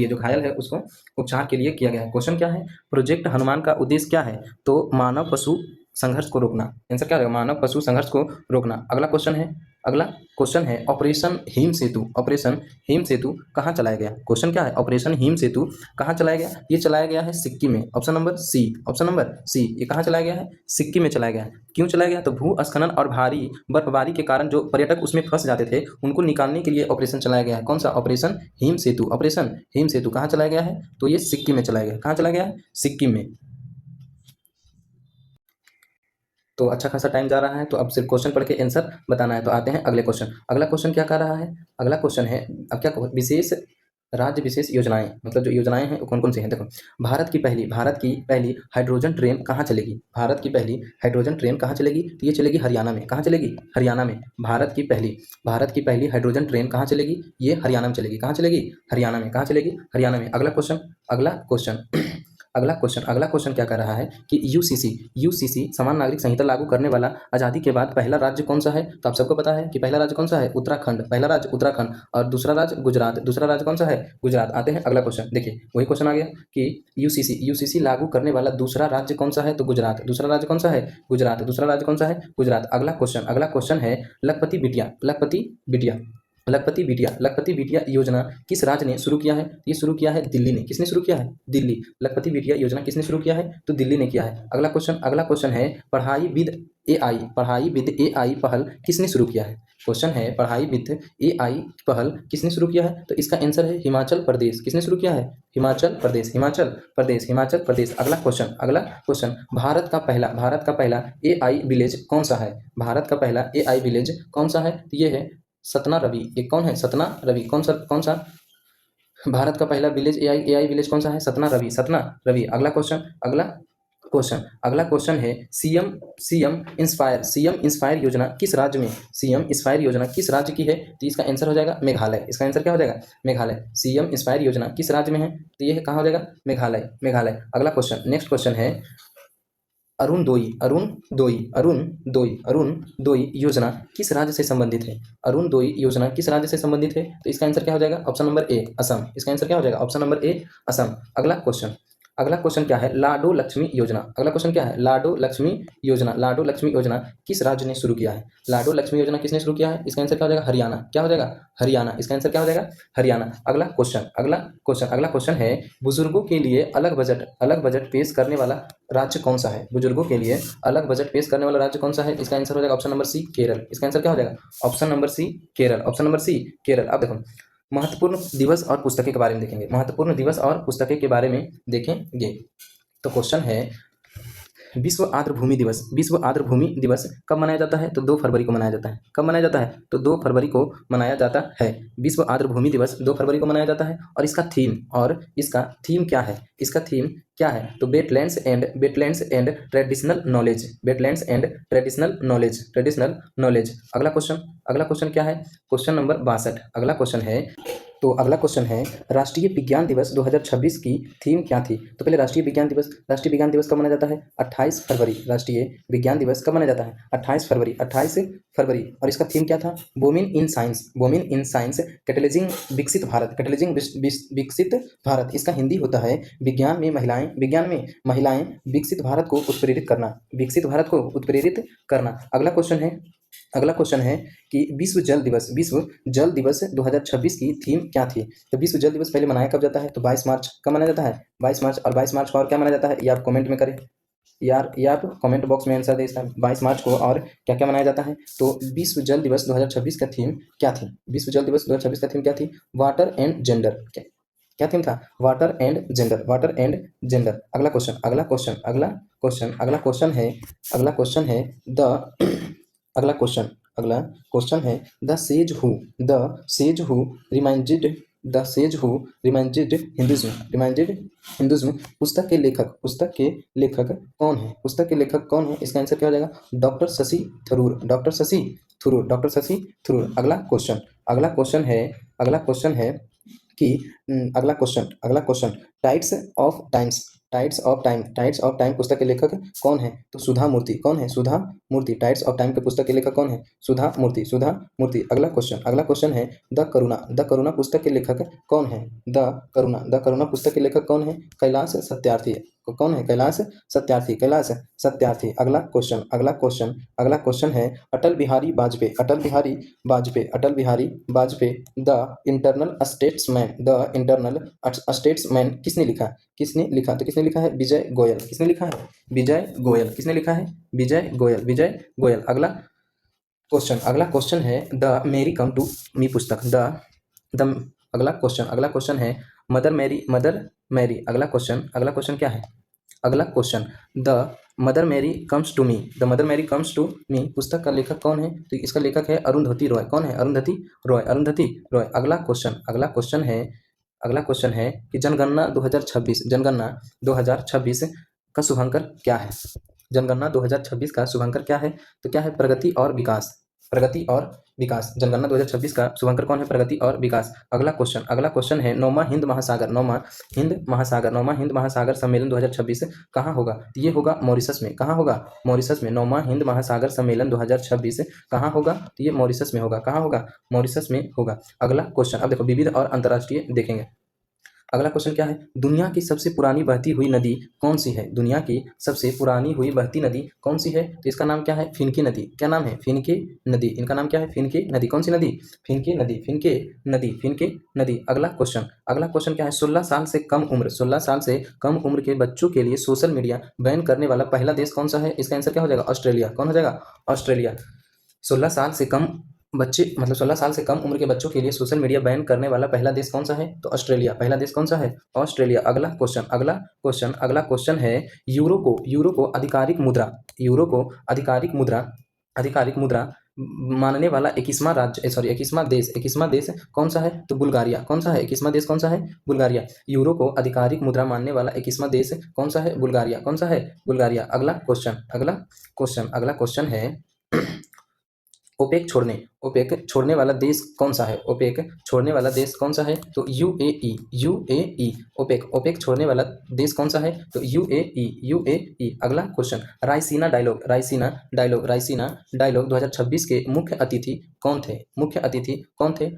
जो घायल है उसको उपचार के लिए किया गया है। क्वेश्चन क्या है? प्रोजेक्ट हनुमान का उद्देश्य क्या है? तो मानव पशु संघर्ष को रोकना। आंसर क्या रहेगा? मानव पशु संघर्ष को रोकना। अगला क्वेश्चन है ऑपरेशन हिम सेतु कहाँ चलाया गया? क्वेश्चन क्या है? ऑपरेशन हिम सेतु कहाँ चलाया गया? ये चलाया गया है सिक्किम में, ऑप्शन नंबर सी। ये कहाँ चलाया गया है? सिक्किम में चलाया गया है। क्यों चलाया गया? तो भूस्खलन और भारी बर्फबारी के कारण जो पर्यटक उसमें फंस जाते थे उनको निकालने के लिए ऑपरेशन चलाया गया है। कौन सा? ऑपरेशन हिम सेतु कहाँ चलाया गया है? तो ये सिक्किम में चलाया गया है। कहाँ चलाया गया है? सिक्किम में। तो अच्छा खासा टाइम जा रहा है, तो अब सिर्फ क्वेश्चन पढ़ के आंसर बताना है। तो आते हैं अगले क्वेश्चन। अगला क्वेश्चन क्या कह रहा है? अगला क्वेश्चन है अब क्या विशेष राज्य विशेष योजनाएं, मतलब जो योजनाएं हैं वो कौन कौन सी हैं? देखो, भारत की पहली हाइड्रोजन ट्रेन कहाँ चलेगी? भारत की पहली हाइड्रोजन ट्रेन कहाँ चलेगी? तो ये चलेगी हरियाणा में। कहाँ चलेगी? हरियाणा में। भारत की पहली हाइड्रोजन ट्रेन कहाँ चलेगी? ये हरियाणा में चलेगी। कहाँ चलेगी? हरियाणा में। कहाँ चलेगी? हरियाणा में। अगला क्वेश्चन क्या कर रहा है कि यूसीसी समान नागरिक संहिता लागू करने वाला आज़ादी के बाद पहला राज्य कौन सा है? तो आप सबको पता है कि पहला राज्य कौन सा है? उत्तराखंड, पहला राज्य उत्तराखंड, और दूसरा राज्य गुजरात, दूसरा राज्य कौन सा है? गुजरात। आते हैं अगला क्वेश्चन, देखिए वही क्वेश्चन आ गया कि यूसीसी लागू करने वाला दूसरा राज्य कौन सा है? तो गुजरात। दूसरा राज्य कौन सा है? गुजरात। दूसरा राज्य कौन सा है? गुजरात। अगला क्वेश्चन है लखपति बिटिया योजना किस राज्य ने शुरू किया है? ये शुरू किया है दिल्ली ने। किसने शुरू किया है? दिल्ली। लखपति बिटिया योजना किसने शुरू किया है? तो दिल्ली ने किया है। अगला क्वेश्चन है पढ़ाई विद एआई पहल किसने शुरू किया है? क्वेश्चन है पढ़ाई विद एआई पहल किसने शुरू किया है? तो इसका आंसर है हिमाचल प्रदेश। किसने शुरू किया है? हिमाचल प्रदेश। अगला क्वेश्चन भारत का पहला एआई विलेज कौन सा है? भारत का पहला एआई विलेज कौन सा है? तो ये है सतना रवि। ये कौन है? सतना रवि। कौन सा भारत का पहला विलेज एआई विलेज कौन सा है? सतना रवि। अगला क्वेश्चन है सीएम इंस्पायर योजना किस राज्य में? सीएम इंस्पायर योजना किस राज्य की है? तो इसका आंसर हो जाएगा मेघालय। इसका आंसर क्या हो जाएगा? मेघालय। सीएम इंस्पायर योजना किस राज्य में है? तो ये कहाँ हो जाएगा? मेघालय। अगला क्वेश्चन, नेक्स्ट क्वेश्चन है अरुणोदय योजना किस राज्य से संबंधित है? अरुणोदय योजना किस राज्य से संबंधित है? तो इसका आंसर क्या हो जाएगा? Option number A Assam. इसका आंसर क्या हो जाएगा? Option number A Assam. अगला क्वेश्चन क्या है? लाडो लक्ष्मी योजना किस राज्य ने शुरू किया है? लाडो लक्ष्मी योजना किसने शुरू किया है? इसका आंसर क्या हो जाएगा? हरियाणा। क्या हो जाएगा? हरियाणा। इसका आंसर क्या हो जाएगा? हरियाणा। अगला क्वेश्चन है बुजुर्गों के लिए अलग बजट पेश करने वाला राज्य कौन सा है? बुजुर्गों के लिए अलग बजट पेश करने वाला राज्य कौन सा है? इसका आंसर हो जाएगा ऑप्शन नंबर सी केरल। इसका आंसर क्या हो जाएगा? Option number C Kerala. अब देखो महत्वपूर्ण दिवस और पुस्तकें के बारे में देखेंगे। महत्वपूर्ण दिवस और पुस्तकें के बारे में देखेंगे। तो क्वेश्चन है विश्व आर्द्रभूमि दिवस कब मनाया जाता है? तो 2 फरवरी को मनाया जाता है। कब मनाया जाता है? तो 2 फरवरी को मनाया जाता है। विश्व आर्द्रभूमि दिवस 2 फरवरी को मनाया जाता है। और इसका थीम क्या है? तो वेटलैंड्स एंड ट्रेडिशनल नॉलेज। अगला क्वेश्चन क्या है? Question number 62। अगला क्वेश्चन है तो अगला क्वेश्चन है, राष्ट्रीय विज्ञान दिवस 2026 की थीम क्या थी? तो पहले राष्ट्रीय विज्ञान दिवस कब मनाया जाता है? 28 फरवरी। राष्ट्रीय विज्ञान दिवस कब मनाया जाता है? 28 फरवरी, 28 फरवरी। और इसका थीम क्या था? वुमेन इन साइंस, कैटलिजिंग विकसित भारत, विकसित भारत। इसका हिंदी होता है विज्ञान में महिलाएं विकसित भारत को उत्प्रेरित करना। अगला क्वेश्चन है कि विश्व जल दिवस 2026 की थीम क्या थी? तो विश्व जल दिवस पहले मनाया कब जाता है? तो 22 मार्च कब मनाया जाता है? 22 मार्च। और 22 मार्च को और क्या मनाया जाता है? ये आप कमेंट में करें यार, ये आप कमेंट बॉक्स में आंसर दे सकते हैं। 22 मार्च को और क्या क्या मनाया जाता है? तो विश्व जल दिवस 2026 का थीम क्या थी? विश्व जल दिवस 2026 का थीम क्या थी? Water and gender. क्या थीम था? Water and gender. अगला क्वेश्चन है the sage who reminded Hinduism. पुस्तक के लेखक कौन है? इसका आंसर क्या हो जाएगा? डॉक्टर शशि थरूर। अगला क्वेश्चन, टाइट्स ऑफ टाइम पुस्तक के लेखक कौन है? तो सुधा मूर्ति। कौन है? सुधा मूर्ति। टाइट्स ऑफ टाइम के पुस्तक के लेखक कौन है? सुधा मूर्ति। अगला क्वेश्चन है, द करुणा पुस्तक के लेखक कौन है? द करुणा पुस्तक के लेखक कौन है? कैलाश सत्यार्थी। कौन है? कैलाश सत्यार्थी। अगला क्वेश्चन है, Atal Bihari Vajpayee the eternal statesman किसने लिखा? तो किसने लिखा है? विजय गोयल। किसने लिखा है? विजय गोयल। अगला क्वेश्चन है, द मेरी कम टू मी पुस्तक अगला क्वेश्चन है, मदर मैरी। अगला क्वेश्चन क्या है? The mother Mary comes to me पुस्तक का लेखक कौन है? तो इसका लेखक है अरुंधति रॉय। कौन है? अरुंधति रॉय। अगला क्वेश्चन है कि जनगणना 2026 का शुभांकर क्या है? जनगणना 2026 का शुभांकर क्या है? तो क्या है? प्रगति और विकास। जनगणना 2026 का शुभांकर कौन है? प्रगति और विकास। अगला क्वेश्चन है, नौवां हिंद महासागर सम्मेलन 2026 कहाँ होगा? ये होगा मॉरिशस में। कहाँ होगा? मॉरिशस में। नौवां हिंद महासागर सम्मेलन 2026 कहाँ होगा? तो ये मॉरिशस में होगा। कहाँ होगा? मॉरिशस में होगा। अगला क्वेश्चन, अब देखो विविध और अंतर्राष्ट्रीय देखेंगे। अगला क्वेश्चन क्या है? दुनिया की सबसे पुरानी बहती हुई नदी कौन सी है? दुनिया की सबसे पुरानी हुई बहती नदी कौन सी है? तो इसका नाम क्या है? फिनके नदी। क्या नाम है? फिनके नदी। इनका नाम क्या है? फिनके नदी। कौन सी नदी? फिनके नदी। अगला क्वेश्चन क्या है? 16 साल से कम उम्र के बच्चों के लिए सोशल मीडिया बैन करने वाला पहला देश कौन सा है? इसका आंसर क्या हो जाएगा? ऑस्ट्रेलिया। कौन हो जाएगा? ऑस्ट्रेलिया। 16 साल से कम उम्र के बच्चों के लिए सोशल मीडिया बैन करने वाला पहला देश कौन सा है? तो ऑस्ट्रेलिया। पहला देश कौन सा है? ऑस्ट्रेलिया। अगला क्वेश्चन है, यूरो को आधिकारिक मुद्रा मानने वाला 21वां देश कौन सा है? तो बुल्गारिया। कौन सा है? 21वां देश कौन सा है? बुल्गारिया। यूरो को आधिकारिक मुद्रा मानने वाला 21वां देश कौन सा है? बुल्गारिया। कौन सा है? बुल्गारिया। अगला क्वेश्चन है, ओपेक छोड़ने वाला देश कौन सा है? तो यूएई। ओपेक छोड़ने वाला देश कौन सा है? तो यूएई। अगला क्वेश्चन, रायसीना डायलॉग 2026 के मुख्य अतिथि कौन थे?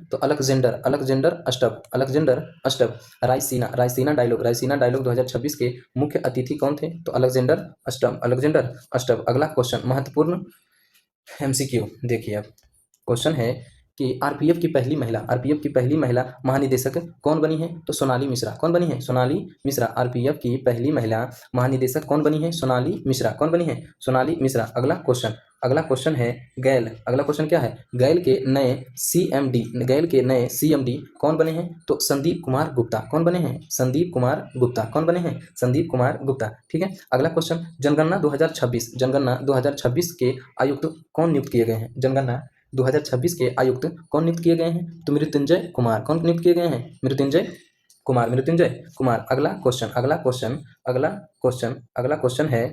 तो अलेक्जेंडर अस्टब। रायसीना डायलॉग 2026 के मुख्य अतिथि कौन थे? तो अलेक्जेंडर अस्टब। अगला क्वेश्चन महत्वपूर्ण एमसीक्यू देखिए। अब क्वेश्चन है कि आरपीएफ की पहली महिला महानिदेशक कौन बनी है? तो सोनाली मिश्रा। कौन बनी है? सोनाली मिश्रा। आरपीएफ की पहली महिला महानिदेशक कौन बनी है? सोनाली मिश्रा। कौन बनी है? सोनाली मिश्रा। अगला क्वेश्चन है, गैल। अगला क्वेश्चन क्या है? गैल के नए सीएमडी कौन बने हैं? तो संदीप कुमार गुप्ता। कौन बने हैं? संदीप कुमार गुप्ता। ठीक है। अगला क्वेश्चन, जनगणना 2026 के आयुक्त कौन नियुक्त किए गए हैं? जनगणना 2026 के आयुक्त कौन नियुक्त किए गए हैं? तो मृत्युंजय कुमार। कौन नियुक्त किए गए हैं? मृत्युंजय कुमार। अगला क्वेश्चन है,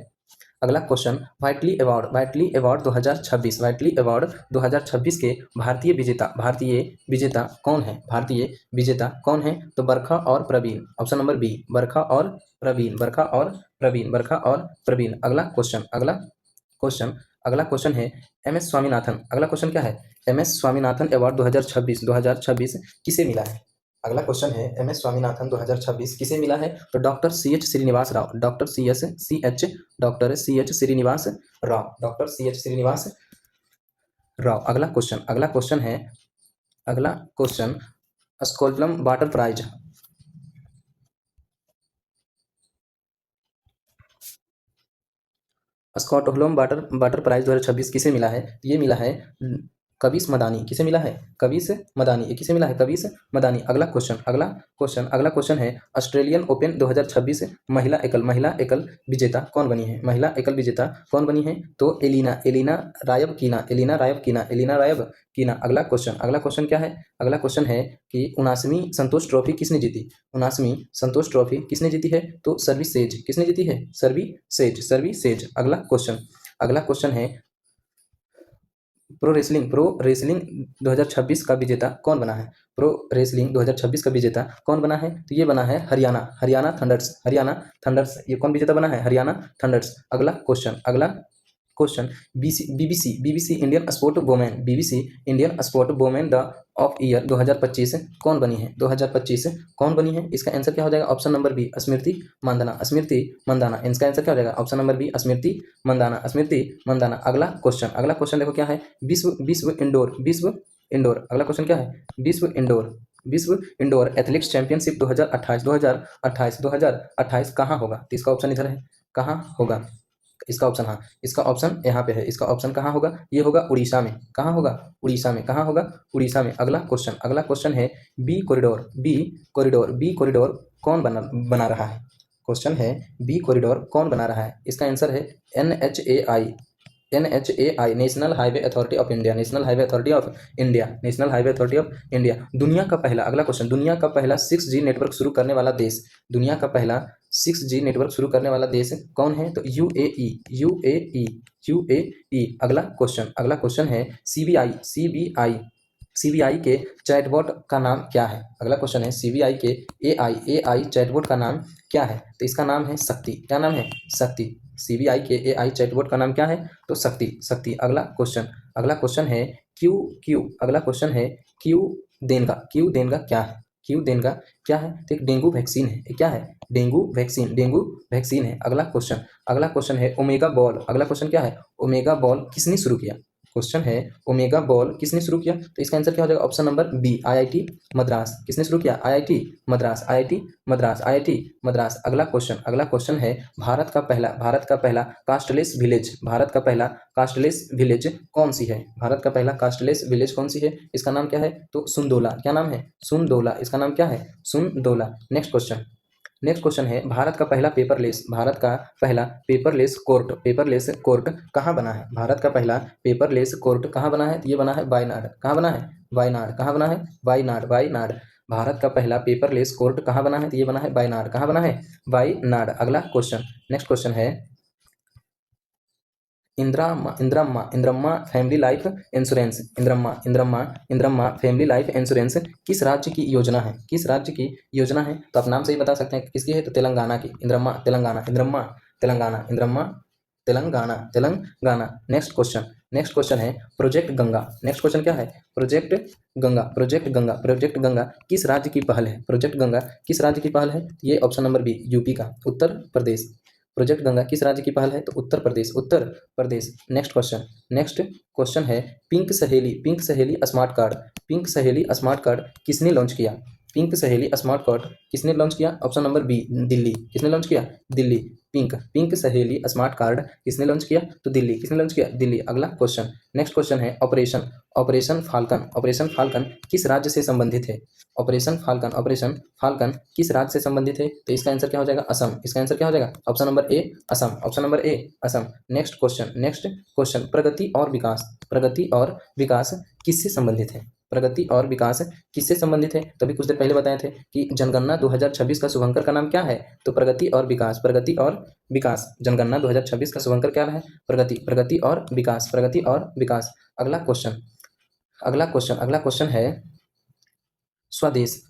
अगला question, vitally award 2026, vitally award 2026 के भारतीय विजेता कौन है? भारतीय विजेता कौन है? तो बरखा और प्रवीण, ऑप्शन नंबर बी, बरखा और प्रवीण, बरखा और प्रवीण, बरखा और प्रवीण। अगला क्वेश्चन है एम एस स्वामीनाथन। अगला क्वेश्चन क्या है? एम एस स्वामीनाथन अवार्ड 2026 किसे मिला है? अगला क्वेश्चन है एम एस स्वामीनाथन 2026 किसे मिला है? तो doctor C H Srinivas Rao, doctor C H Srinivas Rao, doctor C H Srinivas Rao. अगला question Stockholm water prize, Stockholm water prize 2026 किसे मिला है? ये मिला है कबीस मदानी। किसे मिला है? कबीस मदानी। ये किसे मिला है? कबीस मदानी। अगला क्वेश्चन है ऑस्ट्रेलियन ओपन 2026 महिला एकल विजेता कौन बनी है? महिला एकल विजेता कौन बनी है? तो एलिना रायब कीना। अगला क्वेश्चन क्या है? अगला क्वेश्चन है कि 79वीं संतोष ट्रॉफी किसने जीती? 79वीं संतोष ट्रॉफी किसने जीती है? तो सर्विसेज। किसने जीती है? सर्विसेज। अगला क्वेश्चन है प्रो रेसलिंग 2026 का विजेता कौन बना है? प्रो रेसलिंग 2026 का विजेता कौन बना है? तो ये बना है हरियाणा थंडर्स। ये कौन विजेता बना है? हरियाणा थंडर्स। अगला question BBC Indian sport women the of year 2025 कौन बनी है? 2025 कौन बनी है? इसका आंसर क्या हो जाएगा? ऑप्शन नंबर बी, स्मृति मंदाना। इसका आंसर क्या हो जाएगा? ऑप्शन नंबर बी, स्मृति मंदाना। अगला क्वेश्चन देखो क्या है? विश्व इंडोर। अगला क्वेश्चन क्या है? विश्व इंडोर एथलेटिक्स चैंपियनशिप 2028 कहाँ होगा? तो इसका ऑप्शन इधर है, कहाँ होगा इसका ऑप्शन यहाँ पे है। इसका ऑप्शन कहाँ होगा? ये होगा उड़ीसा में। कहाँ होगा? उड़ीसा में। अगला क्वेश्चन है बी कॉरिडोर कौन बना रहा है? क्वेश्चन है बी कॉरिडोर कौन बना रहा है? इसका आंसर है NHAI, national highway authority of India. दुनिया का पहला, अगला क्वेश्चन, दुनिया का पहला 6G नेटवर्क शुरू करने वाला देश कौन है? तो यूएई। अगला क्वेश्चन है सीबीआई के चैटबॉट का नाम क्या है? अगला क्वेश्चन है सीबीआई के एआई चैटबॉट का नाम क्या है? तो इसका नाम है शक्ति। क्या नाम है? शक्ति। सीबीआई के एआई चैटबॉट का नाम क्या है? तो शक्ति। अगला क्वेश्चन है क्यू देनगा क्या है? क्या है? तो एक डेंगू वैक्सीन है। क्या है? डेंगू वैक्सीन है। अगला क्वेश्चन है ओमेगा बॉल। अगला क्वेश्चन क्या है? ओमेगा बॉल किसने शुरू किया? क्वेश्चन है ओमेगा बॉल किसने शुरू किया? तो इसका आंसर क्या हो जाएगा? Option number B, IIT Madras. किसने शुरू किया? IIT मद्रास। अगला क्वेश्चन है भारत का पहला कास्टलेस विलेज कौन सी है? भारत का पहला कास्टलेस विलेज कौन सी है? इसका नाम क्या है? तो सुनदोला। क्या नाम है? सुनदोला। इसका नाम क्या है? सुनदोला। नेक्स्ट क्वेश्चन है भारत का पहला पेपरलेस कोर्ट कहाँ बना है? भारत का पहला पेपरलेस कोर्ट कहाँ बना है? तो ये बना है वायनाड। कहाँ बना है? वायनाड। कहाँ बना है? वायनाड। भारत का पहला पेपरलेस कोर्ट कहाँ बना है? तो ये बना है वायनाड। कहाँ बना है? वायनाड। अगला नेक्स्ट क्वेश्चन है इंद्रम्मा फैमिली लाइफ इंश्योरेंस किस राज्य की योजना है? तो आप नाम से ही बता सकते हैं किसकी है? तो तेलंगाना की। इंद्रम्मा तेलंगाना। नेक्स्ट क्वेश्चन है प्रोजेक्ट गंगा। नेक्स्ट क्वेश्चन क्या है? प्रोजेक्ट गंगा किस राज्य की पहल है? प्रोजेक्ट गंगा किस राज्य की पहल है? ये ऑप्शन नंबर बी, यूपी का, उत्तर प्रदेश। प्रोजेक्ट गंगा किस राज्य की पहल है? तो उत्तर प्रदेश। नेक्स्ट क्वेश्चन है पिंक सहेली स्मार्ट कार्ड किसने लॉन्च किया? Option number B, Delhi. किसने लॉन्च किया? Delhi. Pink Saheli smart card किसने लॉन्च किया? तो दिल्ली। किसने लॉन्च किया? दिल्ली। अगला नेक्स्ट क्वेश्चन है ऑपरेशन फाल्कन किस राज्य से संबंधित है? ऑपरेशन फाल्कन किस राज्य से संबंधित है? तो इसका आंसर क्या हो जाएगा? असम। इसका आंसर क्या हो जाएगा? Option number A, Assam. Next question प्रगति और विकास किससे संबंधित है? प्रगति और विकास किससे संबंधित है? तो अभी कुछ देर पहले बताए थे कि जनगणना 2026 का शुभंकर का नाम क्या है? तो प्रगति और विकास, प्रगति और विकास। जनगणना 2026 का शुभंकर क्या है? प्रगति, प्रगति और विकास, प्रगति और विकास। अगला क्वेश्चन है स्वदेश।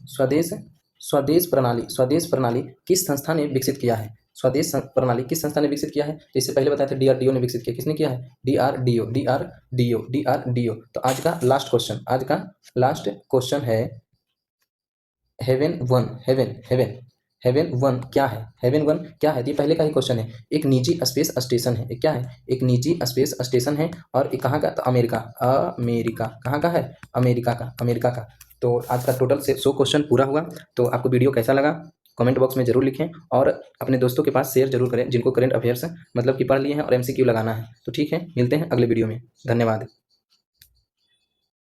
स्वदेश प्रणाली किस संस्था ने विकसित किया है? स्वदेश प्रणाली किस संस्था ने विकसित किया है? इससे पहले बताया था डीआरडीओ ने विकसित किया। किसने किया है? डीआरडीओ। तो आज का लास्ट क्वेश्चन है हेवन वन क्या है? हेवन वन क्या है? ये पहले का ही क्वेश्चन है। एक निजी स्पेस स्टेशन है। क्या है? एक निजी स्पेस स्टेशन है और ये कहाँ का? तो अमेरिका। कहाँ का है? अमेरिका का। तो आज का टोटल से 100 क्वेश्चन पूरा हुआ। तो आपको वीडियो कैसा लगा कमेंट बॉक्स में जरूर लिखें और अपने दोस्तों के पास शेयर जरूर करें जिनको करंट अफेयर्स मतलब कि पढ़ लिए हैं और एमसीक्यू लगाना है। तो ठीक है, मिलते हैं अगले वीडियो में। धन्यवाद।